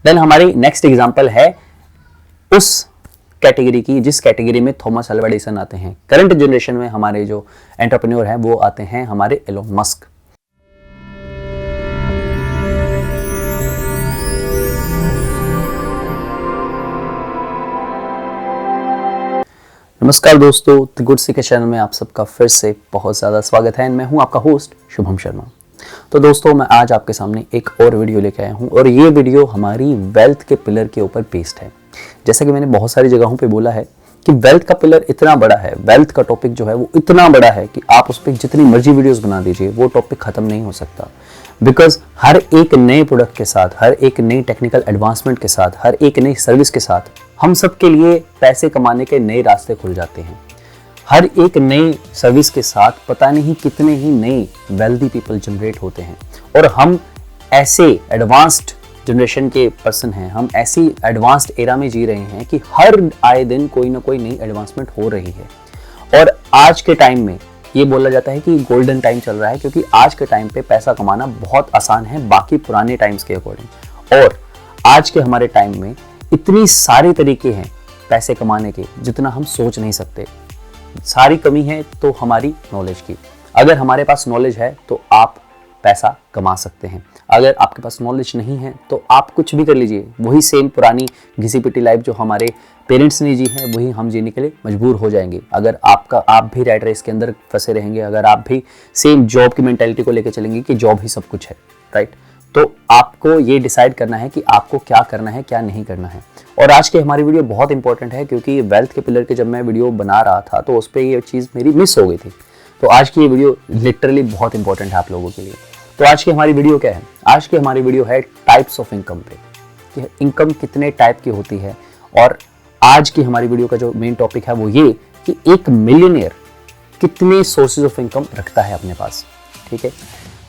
Then हमारी next example है उस कैटेगरी की जिस कैटेगरी में थॉमस अल्वा एडिसन आते हैं। करंट जनरेशन में हमारे जो एंटरप्रेन्योर हैं वो आते हैं हमारे एलोन मस्क। नमस्कार दोस्तों, द गुड सीकर चैनल में आप सबका फिर से बहुत ज़्यादा स्वागत है। मैं हूं आपका होस्ट शुभम शर्मा। तो दोस्तों, मैं आज आपके सामने एक और वीडियो लेके आया हूं और ये वीडियो हमारी वेल्थ के पिलर के ऊपर बेस्ड है। जैसा कि मैंने बहुत सारी जगहों पे बोला है कि वेल्थ का पिलर इतना बड़ा है, वेल्थ का टॉपिक जो है वो इतना बड़ा है कि आप उस पर जितनी मर्जी वीडियोस बना दीजिए वो टॉपिक खत्म नहीं हो सकता। बिकॉज हर एक नए प्रोडक्ट के साथ, हर एक नई टेक्निकल एडवांसमेंट के साथ, हर एक नई सर्विस के साथ हम सब के लिए पैसे कमाने के नए रास्ते खुल जाते हैं। हर एक नई सर्विस के साथ पता नहीं कितने ही नए वेल्दी पीपल जनरेट होते हैं और हम ऐसे एडवांस्ड जनरेशन के पर्सन हैं, हम ऐसी एडवांस्ड एरा में जी रहे हैं कि हर आए दिन कोई ना कोई नई एडवांसमेंट हो रही है। और आज के टाइम में ये बोला जाता है कि गोल्डन टाइम चल रहा है, क्योंकि आज के टाइम पे पैसा कमाना बहुत आसान है बाकी पुराने टाइम्स के अकॉर्डिंग। और आज के हमारे टाइम में इतनी सारे तरीके हैं पैसे कमाने के जितना हम सोच नहीं सकते। सारी कमी है तो हमारी नॉलेज की। अगर हमारे पास नॉलेज है तो आप पैसा कमा सकते हैं, अगर आपके पास नॉलेज नहीं है तो आप कुछ भी कर लीजिए, वही सेम पुरानी घिसी पिटी लाइफ जो हमारे पेरेंट्स ने जी है वही हम जीने के लिए मजबूर हो जाएंगे। अगर आप भी रैट रेस के अंदर फंसे रहेंगे, अगर आप भी सेम जॉब की मेंटालिटी को लेकर चलेंगे कि जॉब ही सब कुछ है, राइट, तो आपको ये डिसाइड करना है कि आपको क्या करना है क्या नहीं करना है। और आज की हमारी वीडियो बहुत इंपॉर्टेंट है क्योंकि वेल्थ के पिलर के जब मैं वीडियो बना रहा था तो उस पर ये चीज़ मेरी मिस हो गई थी। तो आज की ये वीडियो लिटरली बहुत इंपॉर्टेंट है आप लोगों के लिए। तो आज की हमारी वीडियो क्या है? आज की हमारी वीडियो है टाइप्स ऑफ इनकम पे, कि इनकम कितने टाइप की होती है। और आज की हमारी वीडियो का जो मेन टॉपिक है वो ये कि एक मिलियनेयर कितने सोर्सेज ऑफ इनकम रखता है अपने पास। ठीक है,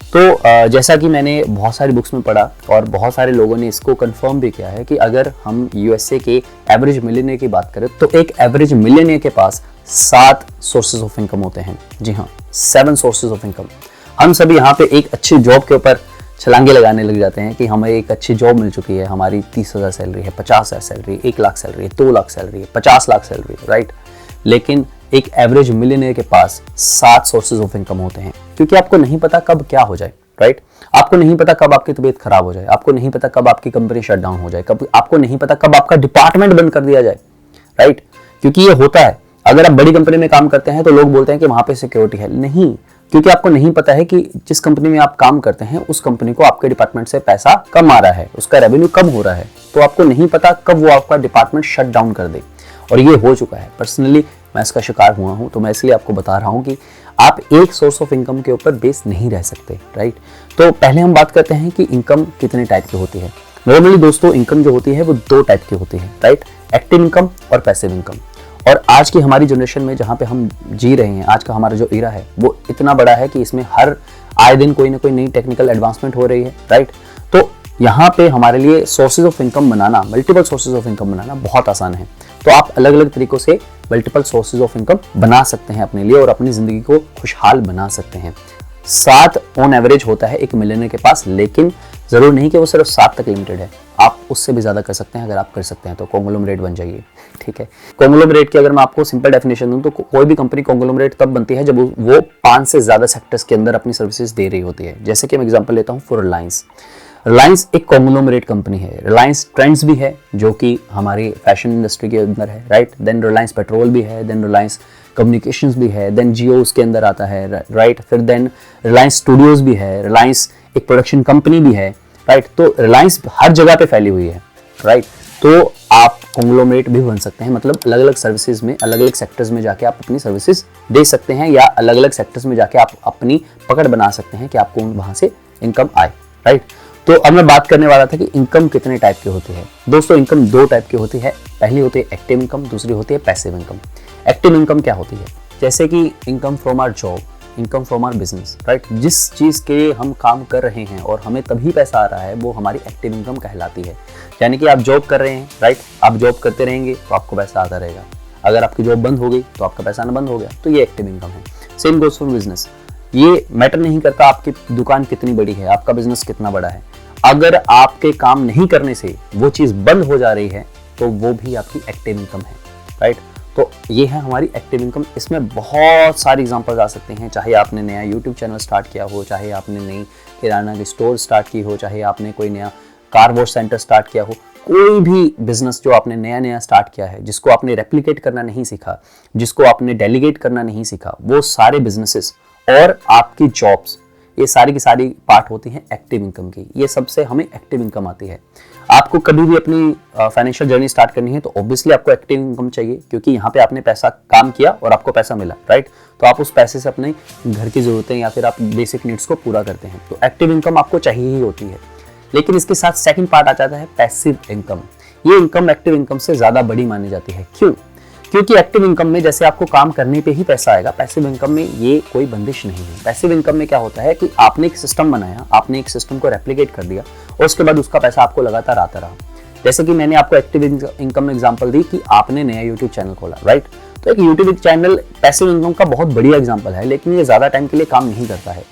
तो जैसा कि मैंने बहुत सारी बुक्स में पढ़ा और बहुत सारे लोगों ने इसको कंफर्म भी किया है कि अगर हम यूएसए के एवरेज मिलियनेयर की बात करें तो एक एवरेज मिलियनेयर के पास 7 सोर्सेज ऑफ इनकम होते हैं। जी हाँ, 7 सोर्सेज ऑफ इनकम। हम सभी यहाँ पे एक अच्छी जॉब के ऊपर छलांगे लगाने लग जाते हैं कि हमें एक अच्छी जॉब मिल चुकी है, हमारी 30,000 सैलरी है, 50,000 सैलरी, 1 लाख सैलरी है, 2 लाख सैलरी है, 50 लाख सैलरी है, राइट। लेकिन एक एवरेज मिलियनेयर के पास 7 सोर्सेज ऑफ इनकम होते हैं, क्योंकि आपको नहीं पता कब क्या हो जाए, राइट। आपको नहीं पता कब आपकी तबीयत खराब हो जाए, आपको नहीं पता कब आपकी कंपनी शट डाउन हो जाए, कब आपको नहीं पता कब आपका डिपार्टमेंट बंद कर दिया जाए, राइट। क्योंकि ये होता है, अगर आप बड़ी कंपनी में काम करते हैं तो लोग बोलते हैं कि वहां पे सिक्योरिटी है, नहीं, क्योंकि आपको नहीं पता है कि जिस कंपनी में आप काम करते हैं उस कंपनी को आपके डिपार्टमेंट से पैसा कम आ रहा है, उसका रेवेन्यू कम हो रहा है, तो आपको नहीं पता कब वो आपका डिपार्टमेंट शट डाउन कर दे। और ये हो चुका है, पर्सनली मैं इसका शिकार हुआ हूं, तो मैं इसलिए आपको बता रहा हूं कि आप एक सोर्स ऑफ इनकम के ऊपर बेस नहीं रह सकते, राइट। तो पहले हम बात करते हैं कि इनकम कितने टाइप की होती है। नॉर्मली दोस्तों इनकम जो होती है वो 2 टाइप की होती है, राइट, एक्टिव इनकम और पैसिव इनकम। और आज की हमारी जनरेशन में जहाँ पे हम जी रहे हैं, आज का हमारा जो एरा है वो इतना बड़ा है कि इसमें हर आए दिन कोई ना कोई नई टेक्निकल एडवांसमेंट हो रही है, राइट। तो यहाँ पे हमारे लिए सोर्सेज ऑफ इनकम बनाना, मल्टीपल सोर्सेज ऑफ इनकम बनाना बहुत आसान है। तो आप अलग अलग तरीकों से मल्टीपल सोर्सेज ऑफ इनकम बना सकते हैं अपने लिए और अपनी जिंदगी को खुशहाल बना सकते हैं। 7 ऑन एवरेज होता है एक मिलियनर के पास, लेकिन जरूर नहीं कि वो सिर्फ 7 तक लिमिटेड है, आप उससे भी ज्यादा कर सकते हैं। अगर आप कर सकते हैं तो कॉन्ग्लोमरेट बन जाइए, ठीक है। कॉन्ग्लोमरेट की अगर मैं आपको सिंपल डेफिनेशन दूं तो कोई भी कंपनी कॉन्ग्लोमरेट तब बनती है जब वो 5 से ज्यादा सेक्टर्स के अंदर अपनी सर्विसेज दे रही होती है। जैसे कि मैं एग्जांपल लेता हूं फॉर रिलायंस। रिलायंस एक कॉन्ग्लोमरेट कंपनी है। रिलायंस ट्रेंड्स भी है जो कि हमारी फैशन इंडस्ट्री के अंदर है, राइट। देन रिलायंस पेट्रोल भी है, देन रिलायंस कम्युनिकेशंस भी है, देन जियो उसके अंदर आता है, राइट। फिर देन रिलायंस स्टूडियोज भी है, रिलायंस एक प्रोडक्शन कंपनी भी है, राइट। तो रिलायंस हर जगह पे फैली हुई है, राइट। तो आप कॉन्ग्लोमरेट भी बन सकते हैं, मतलब अलग अलग सर्विसेज में, अलग अलग सेक्टर्स में जाके आप अपनी सर्विसेज दे सकते हैं, या अलग अलग सेक्टर्स में जाके आप अपनी पकड़ बना सकते हैं कि आपको वहां से इनकम आए, राइट। तो अब मैं बात करने वाला था कि इनकम कितने टाइप की होती है। दोस्तों इनकम 2 टाइप की होती है, पहली होती है एक्टिव इनकम, दूसरी होती है पैसिव इनकम। एक्टिव इनकम क्या होती है? जैसे कि income from our job, income from our business, right. जिस चीज़ के हम काम कर रहे हैं और हमें तभी पैसा आ रहा है वो हमारी एक्टिव इनकम कहलाती है। यानी कि आप जॉब कर रहे हैं, राइट, आप जॉब करते रहेंगे तो आपको पैसा आता रहेगा। अगर आपकी जॉब बंद हो गई तो आपका पैसा ना बंद हो गया, तो ये एक्टिव इनकम है। Same goes for business. ये मैटर नहीं करता आपकी दुकान कितनी बड़ी है, आपका बिजनेस कितना बड़ा है, अगर आपके काम नहीं करने से वो चीज बंद हो जा रही है तो वो भी आपकी एक्टिव इनकम है, राइट। तो ये है हमारी एक्टिव इनकम। इसमें बहुत सारे एग्जांपल्स आ सकते हैं, चाहे आपने नया यूट्यूब चैनल स्टार्ट किया हो, चाहे आपने नई किराना की स्टोर स्टार्ट की हो, चाहे आपने कोई नया कार वॉश सेंटर स्टार्ट किया हो, कोई भी बिजनेस जो आपने नया नया स्टार्ट किया है, जिसको आपने रेप्लिकेट करना नहीं सीखा, जिसको आपने डेलीगेट करना नहीं सीखा, वो सारे बिजनेसेस और आपकी जॉब्स, ये सारी की सारी पार्ट होती हैं एक्टिव इनकम की। ये सबसे हमें एक्टिव इनकम आती है। आपको कभी भी अपनी फाइनेंशियल जर्नी स्टार्ट करनी है तो ऑब्वियसली आपको एक्टिव इनकम चाहिए, क्योंकि यहाँ पे आपने पैसा काम किया और आपको पैसा मिला, राइट। तो आप उस पैसे से अपने घर की जरूरतें या फिर आप बेसिक नीड्स को पूरा करते हैं, तो एक्टिव इनकम आपको चाहिए ही होती है। लेकिन इसके साथ सेकंड पार्ट आ जाता है पैसिव इनकम। ये इनकम एक्टिव इनकम से ज्यादा बड़ी मानी जाती है। क्यों? क्योंकि एक्टिव इनकम में जैसे आपको काम करने पे ही पैसा आएगा, पैसिव इनकम में ये कोई बंदिश नहीं है। पैसिव इनकम में क्या होता है कि आपने एक सिस्टम बनाया, आपने एक सिस्टम को रेप्लिकेट कर दिया और उसके बाद उसका पैसा आपको लगातार आता रहा। जैसे कि मैंने आपको एक्टिव इनकम में एग्जांपल दी कि आपने नया यूट्यूब चैनल खोला, राइट। तो एक यूट्यूब चैनल पैसिव इनकम का बहुत बढ़िया एग्जांपल है, लेकिन ये ज्यादा टाइम के लिए काम नहीं करता है।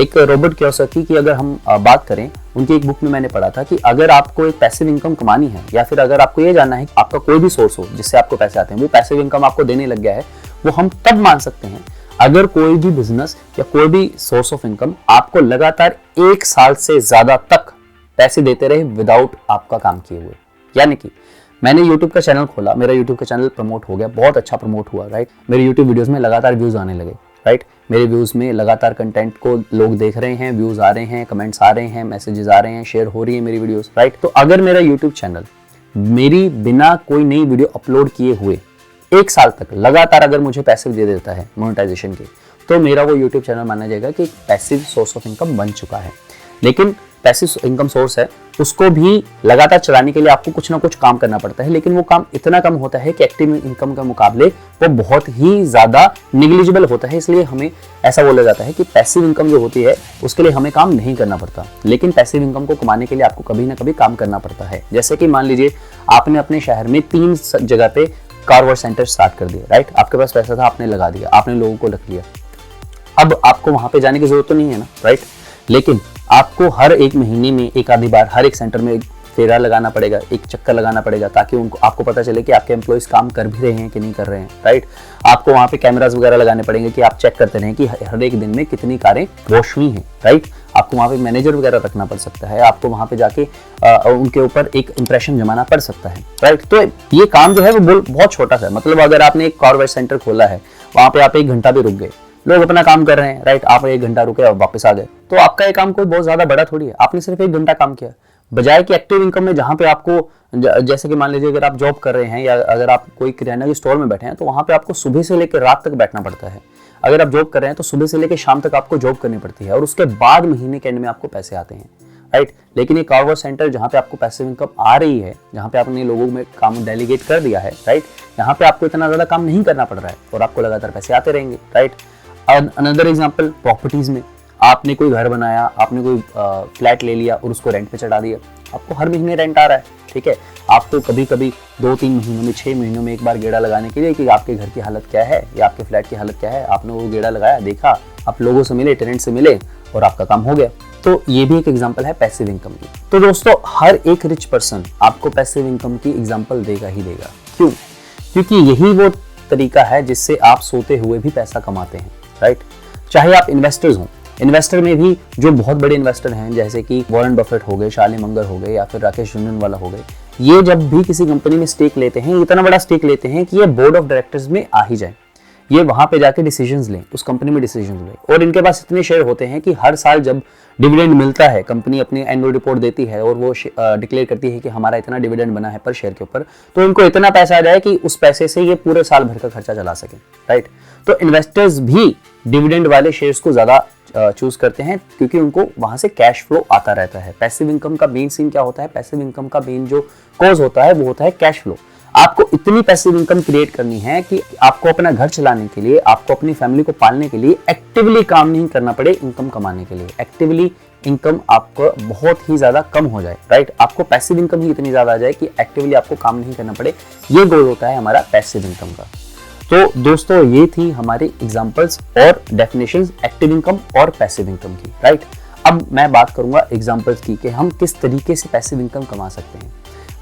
एक रॉबर्ट कियोसाकी की अगर हम बात करें, उनकी एक बुक में मैंने पढ़ा था कि अगर आपको एक पैसिव इनकम कमानी है या फिर अगर आपको ये जानना है कि आपका कोई भी सोर्स हो जिससे आपको पैसे आते हैं, वो पैसिव इनकम आपको देने लग गया है, वो हम तब मान सकते हैं अगर कोई भी बिजनेस या कोई भी सोर्स ऑफ इनकम आपको लगातार 1 साल से ज्यादा तक पैसे देते रहे विदाउट आपका काम किए हुए। यानी कि मैंने YouTube का चैनल खोला, मेरा YouTube का चैनल प्रमोट हो गया, बहुत अच्छा प्रमोट हुआ, राइट। मेरे YouTube वीडियोस में लगातार व्यूज आने लगे, राइट। मेरे व्यूज में लगातार कंटेंट को लोग देख रहे हैं, व्यूज आ रहे हैं, कमेंट्स आ रहे हैं, मैसेजेस आ रहे हैं, शेयर हो रही है मेरी वीडियोस, राइट। तो अगर मेरा YouTube चैनल मेरी बिना कोई नई वीडियो अपलोड किए हुए 1 साल तक लगातार अगर मुझे पैसे दे देता है मोनेटाइजेशन के, तो मेरा वो YouTube चैनल माना जाएगा कि पैसिव सोर्स ऑफ इनकम बन चुका है। लेकिन पैसिव इनकम सोर्स है, उसको भी लगातार चलाने के लिए आपको कुछ ना कुछ काम करना पड़ता है, लेकिन वो काम इतना कम होता है कि एक्टिव इनकम के मुकाबले वो बहुत ही ज्यादा निग्लिजिबल होता है। इसलिए हमें ऐसा बोला जाता है कि पैसिव इनकम जो होती है उसके लिए हमें काम नहीं करना पड़ता, लेकिन पैसिव इनकम को कमाने के लिए आपको कभी ना कभी काम करना पड़ता है। जैसे कि मान लीजिए आपने अपने शहर में 3 जगह पे कार वॉश सेंटर स्टार्ट कर दिया, राइट। आपके पास पैसा था, आपने लगा दिया, आपने लोगों को रख लिया। अब आपको वहां पे जाने की जरूरत तो नहीं है ना, राइट। लेकिन आपको हर एक महीने में एक आधी बार हर एक सेंटर में एक फेरा लगाना पड़ेगा, एक चक्कर लगाना पड़ेगा, ताकि उनको आपको पता चले कि आपके एम्प्लॉइज काम कर भी रहे हैं कि नहीं कर रहे हैं, राइट। आपको वहां पे कैमरास वगैरह लगाने पड़ेंगे कि आप चेक करते रहें कि हर एक दिन में कितनी कारें वॉश हुई हैं, राइट। आपको वहां पे मैनेजर वगैरह रखना पड़ सकता है, आपको वहां पे जाके उनके ऊपर एक इंप्रेशन जमाना पड़ सकता है, राइट। तो ये काम जो है वो बहुत छोटा सा है। मतलब अगर आपने एक कार वॉश सेंटर खोला है, वहां पे आप 1 घंटा भी रुक गए, लोग अपना काम कर रहे हैं, राइट, आप 1 घंटा रुके और वापस आ गए, तो आपका ये काम कोई बहुत ज्यादा बड़ा थोड़ी है, आपने सिर्फ 1 घंटा काम किया। बजाय कि एक्टिव इनकम में जहां पे आपको जैसे कि मान लीजिए अगर आप जॉब कर रहे हैं या अगर आप कोई किराना की स्टोर में बैठे हैं, तो वहां पे आपको सुबह से लेकर रात तक बैठना पड़ता है। अगर आप जॉब कर रहे हैं तो सुबह से लेकर शाम तक आपको जॉब करनी पड़ती है और उसके बाद महीने के एंड में आपको पैसे आते हैं, राइट। लेकिन ये कार वॉश सेंटर जहां पे आपको पैसिव इनकम आ रही है, जहां पे आपने लोगों में काम डेलीगेट कर दिया है, राइट, यहाँ पे आपको इतना ज्यादा काम नहीं करना पड़ रहा है और आपको लगातार पैसे आते रहेंगे, राइट। अनदर एग्जांपल, प्रॉपर्टीज में आपने कोई घर बनाया, आपने कोई फ्लैट ले लिया और उसको रेंट पे चढ़ा दिया, आपको हर महीने रेंट आ रहा है, ठीक है। आपको कभी कभी 2-3 महीनों में, 6 महीनों में एक बार गेड़ा लगाने के लिए कि आपके घर की हालत क्या है या आपके फ्लैट की हालत क्या है, आपने वो गेड़ा लगाया, देखा, आप लोगों से मिले, टेनेंट से मिले और आपका काम हो गया। तो ये भी एक एग्जांपल है पैसिव इनकम की। तो दोस्तों, हर एक रिच पर्सन आपको पैसिव इनकम की एग्जांपल देगा ही देगा। क्यों? क्योंकि यही वो तरीका है जिससे आप सोते हुए भी पैसा कमाते हैं, राइट। चाहे आप इन्वेस्टर्स हों, इन्वेस्टर में भी जो बहुत बड़े इन्वेस्टर हैं जैसे कि वॉरेन बफेट हो गए, शार्ली मंगर हो गए या फिर राकेश झुनझुनवाला हो गए, ये जब भी किसी कंपनी में स्टेक लेते हैं, इतना बड़ा स्टेक लेते हैं कि ये बोर्ड ऑफ डायरेक्टर्स में आ ही जाए, ये वहां पे जाके डिसीजंस लें, उस कंपनी में डिसीजंस लें। और इनके पास इतने शेयर होते हैं कि हर साल जब डिविडेंड मिलता है, कंपनी अपनी एनुअल रिपोर्ट देती है और वो डिक्लेयर करती है कि हमारा इतना डिविडेंड बना है पर शेयर के ऊपर, तो इनको इतना पैसा आ जाए कि उस पैसे से ये पूरे साल भर का खर्चा चला सके, राइट। तो इन्वेस्टर्स भी डिविडेंड वाले शेयर्स को ज्यादा चूज करते हैं क्योंकि उनको वहां से कैश फ्लो आता रहता है। पैसिव इनकम का मेन सीन क्या होता है? पैसिव इनकम का मेन जो कॉज होता है वो होता है कैश फ्लो। आपको इतनी पैसिव इनकम क्रिएट करनी है कि आपको अपना घर चलाने के लिए, आपको अपनी फैमिली को पालने के लिए एक्टिवली काम नहीं करना पड़े इनकम कमाने के लिए। एक्टिवली इनकम आपको बहुत ही ज्यादा कम हो जाए, राइट। आपको पैसिव इनकम ही इतनी ज्यादा आ जाए कि एक्टिवली आपको काम नहीं करना पड़े। ये गोल होता है हमारा पैसिव इनकम का। तो दोस्तों, ये थी हमारी एग्जांपल्स और डेफिनेशंस एक्टिव इनकम और पैसिव इनकम की, राइट। अब मैं बात करूंगा एग्जांपल्स की कि हम किस तरीके से पैसिव इनकम कमा सकते हैं।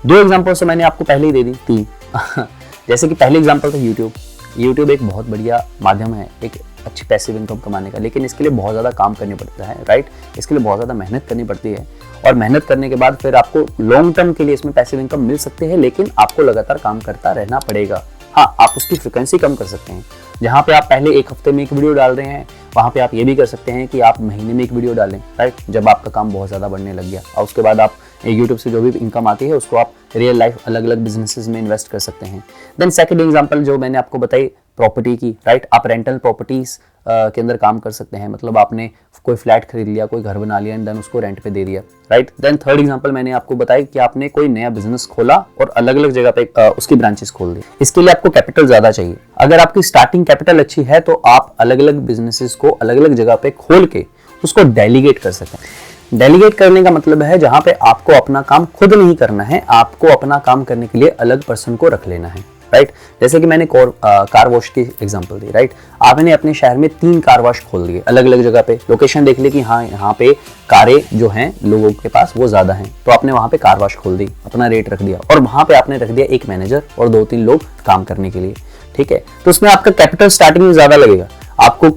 2 एग्जांपल्स तो मैंने आपको पहले ही दे दी, 3 जैसे कि पहले एग्जांपल था यूट्यूब एक बहुत बढ़िया माध्यम है एक अच्छी पैसिव इनकम कमाने का, लेकिन इसके लिए बहुत ज़्यादा काम करने पड़ता है, राइट। इसके लिए बहुत ज़्यादा मेहनत करनी पड़ती है और मेहनत करने के बाद फिर आपको लॉन्ग टर्म के लिए इसमें पैसिव इनकम मिल सकती है, लेकिन आपको लगातार काम करता रहना पड़ेगा। हाँ, आप उसकी फ्रिक्वेंसी कम कर सकते हैं। जहाँ पे आप पहले 1 हफ्ते में 1 वीडियो डाल रहे हैं, वहाँ पे आप ये भी कर सकते हैं कि आप महीने में 1 वीडियो डालें, राइट। जब आपका काम बहुत ज़्यादा बढ़ने लग गया और उसके बाद आप यूट्यूब से जो भी इनकम आती है उसको आप रियल लाइफ अलग अलग बिजनेसेस में इन्वेस्ट कर सकते हैं। देन सेकंड एग्जांपल जो मैंने आपको बताई प्रॉपर्टी की, राइट। आप रेंटल प्रॉपर्टीज के अंदर काम कर सकते हैं, मतलब आपने कोई फ्लैट खरीद लिया, कोई घर बना लिया एंड देन उसको रेंट पे दे दिया, राइट। देन थर्ड एग्जांपल मैंने आपको बताई कि आपने कोई नया बिजनेस खोला और अलग अलग जगह पे उसकी ब्रांचेस खोल दी। इसके लिए आपको कैपिटल ज्यादा चाहिए। अगर आपकी स्टार्टिंग कैपिटल अच्छी है तो आप अलग अलग बिजनेसेस को अलग अलग जगह पे खोल के उसको डेलीगेट कर सकते हैं। डेलीगेट करने का मतलब है जहां पे आपको अपना काम खुद नहीं करना है, आपको अपना काम करने के लिए अलग पर्सन को रख लेना है, राइट। जैसे कि मैंने कार वॉश की एग्जांपल दी, राइट। आपने अपने शहर में 3 कार वॉश खोल दिए अलग अलग जगह पे, लोकेशन देख ली कि हाँ यहाँ पे कारें जो हैं लोगों के पास वो ज्यादा हैं, तो आपने वहां पे कार वॉश खोल दी, अपना रेट रख दिया और वहां पे आपने रख दिया 1 मैनेजर और 2-3 लोग काम करने के लिए, ठीक है। तो उसमें आपका कैपिटल स्टार्टिंग में ज्यादा लगेगा, आपको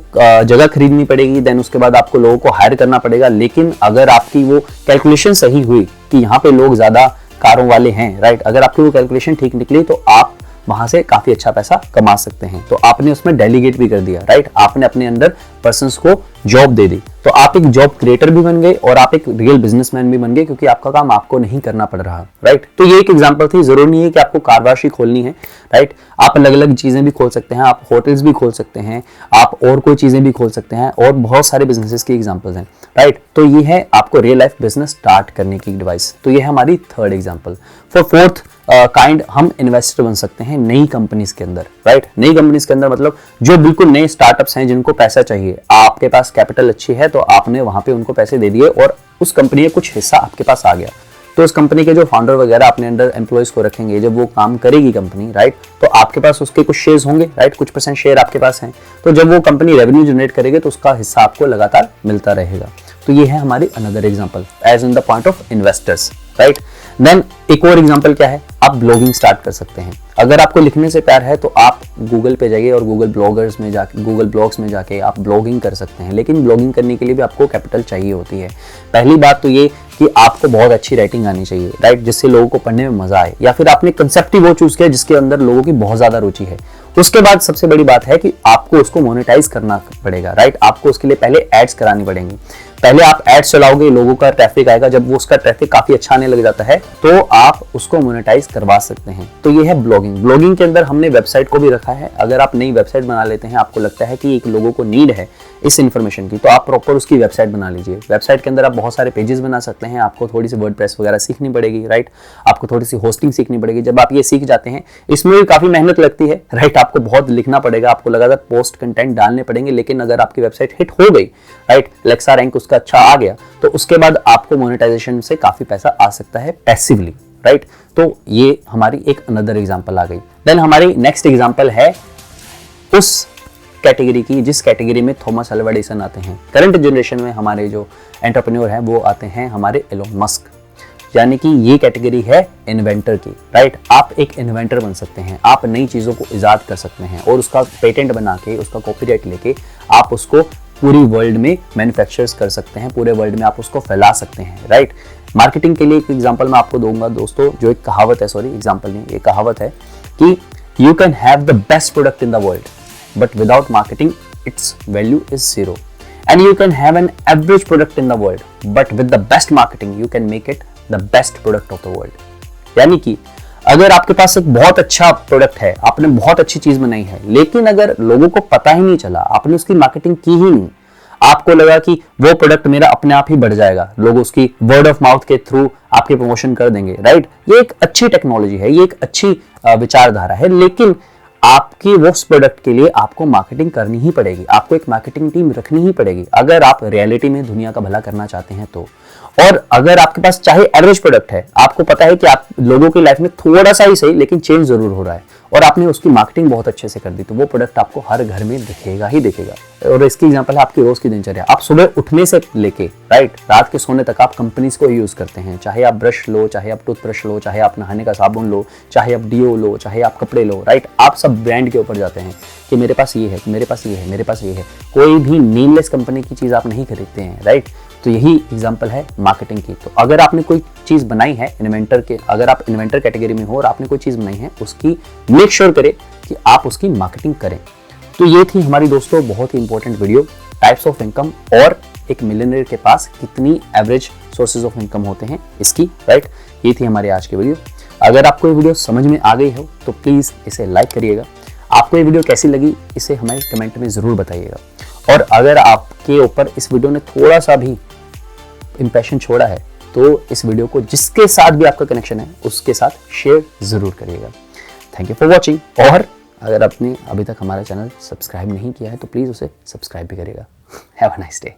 जगह खरीदनी पड़ेगी, देन उसके बाद आपको लोगों को हायर करना पड़ेगा। लेकिन अगर आपकी वो कैलकुलेशन सही हुई कि यहाँ पे लोग ज्यादा कारों वाले हैं, राइट, अगर आपकी वो कैलकुलेशन ठीक निकली तो आप वहां से काफी अच्छा पैसा कमा सकते हैं। तो आपने उसमें डेलीगेट भी कर दिया, राइट। आपने अपने अंदर पर्सन्स को जॉब दे दी, तो आप एक जॉब क्रिएटर भी बन गए और आप एक रियल बिजनेसमैन भी बन गए, क्योंकि आपका काम आपको नहीं करना पड़ रहा, राइट। तो ये एक एग्जांपल थी। जरूरी नहीं है कि आपको कार वॉश ही खोलनी है, राइट। आप अलग अलग चीजें भी खोल सकते हैं, आप होटल्स भी खोल सकते हैं, आप और कोई चीजें भी खोल सकते हैं, और बहुत सारे बिजनेसेस की एग्जांपल्स हैं, राइट। तो ये है आपको रियल लाइफ बिजनेस स्टार्ट करने की डिवाइस। तो ये है हमारी third example. For fourth kind हम इन्वेस्टर बन सकते हैं नई कंपनीज के अंदर, राइट। नई कंपनीज के अंदर मतलब जो बिल्कुल नए स्टार्टअप्स हैं जिनको पैसा चाहिए, आपके पास कैपिटल अच्छी है तो आपने वहां पे उनको पैसे दे दिए और उस कंपनी का कुछ हिस्सा आपके पास आ गया। तो उस कंपनी के जो फाउंडर वगैरह अपने अंडर एम्प्लॉयज को रखेंगे, जब वो काम करेगी कंपनी, राइट, तो आपके पास उसके कुछ शेयर्स होंगे, राइट, कुछ % शेयर आपके पास हैं। तो जब वो कंपनी रेवेन्यू जनरेट करेगी तो उसका हिस्सा आपको लगातार मिलता रहेगा। तो ये है हमारी another example as in the point of investors, right. Then एक और एग्जांपल क्या है, आप ब्लॉगिंग स्टार्ट कर सकते हैं। अगर आपको लिखने से प्यार है तो आप गूगल पे जाइए और गूगल ब्लॉग्स में जाके आप ब्लॉगिंग कर सकते हैं। लेकिन ब्लॉगिंग करने के लिए भी आपको कैपिटल चाहिए होती है। पहली बात तो ये कि आपको बहुत अच्छी राइटिंग आनी चाहिए, राइट, जिससे लोगों को पढ़ने में मजा आए, या फिर आपने कंसेप्ट ही वो चूज किया जिसके अंदर लोगों की बहुत ज्यादा रुचि है। उसके बाद सबसे बड़ी बात है कि आपको उसको मोनेटाइज करना पड़ेगा, राइट। आपको उसके लिए पहले एड्स करानी पड़ेंगी। पहले आप एड्स चलाओगे, लोगों का ट्रैफिक आएगा, जब वो उसका ट्रैफिक काफी अच्छा आने लग जाता है तो आप उसको मोनेटाइज करवा सकते हैं। तो ये है ब्लॉगिंग के अंदर हमने वेबसाइट को भी रखा है। अगर आप नई वेबसाइट बना लेते हैं, आपको लगता है कि एक लोगों को नीड है इस इन्फॉर्मेशन की, तो आप प्रॉपर उसकी वेबसाइट बना लीजिए। वेबसाइट के अंदर आप बहुत सारे पेजेस बना सकते हैं। आपको थोड़ी सी वर्डप्रेस वगैरह सीखनी पड़ेगी, राइट। आपको थोड़ी सी होस्टिंग सीखनी पड़ेगी। जब आप ये सीख जाते हैं, इसमें भी काफी मेहनत लगती है, राइट। आपको बहुत लिखना पड़ेगा, आपको लगातार पोस्ट कंटेंट डालने पड़ेंगे। लेकिन अगर आपकी वेबसाइट हिट हो गई, राइट, लेक्सा रैंक उसका अच्छा आ गया, तो उसके बाद आपको मोनेटाइजेशन से काफी पैसा आ सकता है पैसिवली, राइट। तो ये हमारी एक अनदर एग्जांपल आ गई। देन हमारी नेक्स्ट एग्जांपल है उस कैटेगरी की जिस कैटेगरी में थॉमस अल्वा एडिसन आते हैं। करंट जनरेशन में हमारे जो एंटरप्रेन्योर हैं वो आते हैं हमारे एलोन मस्क, यानी कि ये कैटेगरी है इन्वेंटर की, राइट। आप एक इन्वेंटर बन सकते हैं, आप नई चीजों को इजाद कर सकते हैं और उसका पेटेंट बना के, उसका कॉपीराइट लेके आप उसको पूरी वर्ल्ड में मैन्युफैक्चर्स कर सकते हैं, पूरे वर्ल्ड में आप उसको फैला सकते हैं, राइट। मार्केटिंग के लिए एक एग्जांपल मैं आपको दूंगा दोस्तों, जो एक कहावत है, सॉरी एग्जांपल नहीं, ये कहावत है कि you can have the best product in the world but without marketing its value is zero, and you can have an average product in the world but with the best marketing you can make it the best product of the world। यानी कि अगर आपके पास एक बहुत अच्छा product है, आपने बहुत अच्छी चीज बनाई है, लेकिन अगर लोगों को पता ही नहीं चला, आपने उसकी मार्केटिंग की ही नहीं, आपको लगा कि वो प्रोडक्ट मेरा अपने आप ही बढ़ जाएगा, लोग उसकी वर्ड ऑफ माउथ के थ्रू आपके प्रमोशन कर देंगे, राइट। ये एक अच्छी टेक्नोलॉजी है, ये एक अच्छी विचारधारा है, लेकिन आपकी वो प्रोडक्ट के लिए आपको मार्केटिंग करनी ही पड़ेगी, आपको एक मार्केटिंग टीम रखनी ही पड़ेगी अगर आप रियलिटी में दुनिया का भला करना चाहते हैं तो। और अगर आपके पास चाहे एवरेज प्रोडक्ट है, आपको पता है कि आप लोगों की लाइफ में थोड़ा सा ही सही लेकिन चेंज जरूर हो रहा है, और आपने उसकी मार्केटिंग बहुत अच्छे से कर दी, तो वो प्रोडक्ट आपको हर घर में दिखेगा ही दिखेगा। और इसकी एग्जांपल है आपकी रोज की दिनचर्या। आप सुबह उठने से लेके रात के सोने तक आप कंपनीज को यूज करते हैं, चाहे आप ब्रश लो, चाहे आप टूथब्रश लो, चाहे आप नहाने का साबुन लो, चाहे आप डीओ लो, चाहे आप कपड़े लो, राइट। आप सब ब्रांड के ऊपर जाते हैं कि मेरे पास ये है, मेरे पास ये है, मेरे पास ये है। कोई भी नेमलेस कंपनी की चीज आप नहीं खरीदते हैं, राइट। तो यही एग्जांपल है मार्केटिंग की। तो अगर आपने कोई चीज बनाई है इन्वेंटर के, अगर आप इन्वेंटर कैटेगरी में हो और आपने कोई चीज बनाई है, उसकी मेक श्योर करें कि आप उसकी मार्केटिंग करें। तो ये थी हमारी दोस्तों बहुत ही important video, types of income और एक मिलियनेयर के पास कितनी एवरेज सोर्सेज ऑफ इनकम होते हैं इसकी, राइट। ये थी हमारी आज की वीडियो। अगर आपको ये वीडियो समझ में आ गई हो तो प्लीज इसे लाइक करिएगा। आपको ये वीडियो कैसी लगी इसे हमें कमेंट में जरूर बताइएगा। और अगर आपके ऊपर इस वीडियो ने थोड़ा सा भी इंप्रेशन छोड़ा है तो इस वीडियो को जिसके साथ भी आपका कनेक्शन है उसके साथ शेयर जरूर करिएगा। Thank you for watching. और अगर आपने अभी तक हमारा चैनल सब्सक्राइब नहीं किया है तो प्लीज़ उसे सब्सक्राइब भी करिएगा। Have a nice day.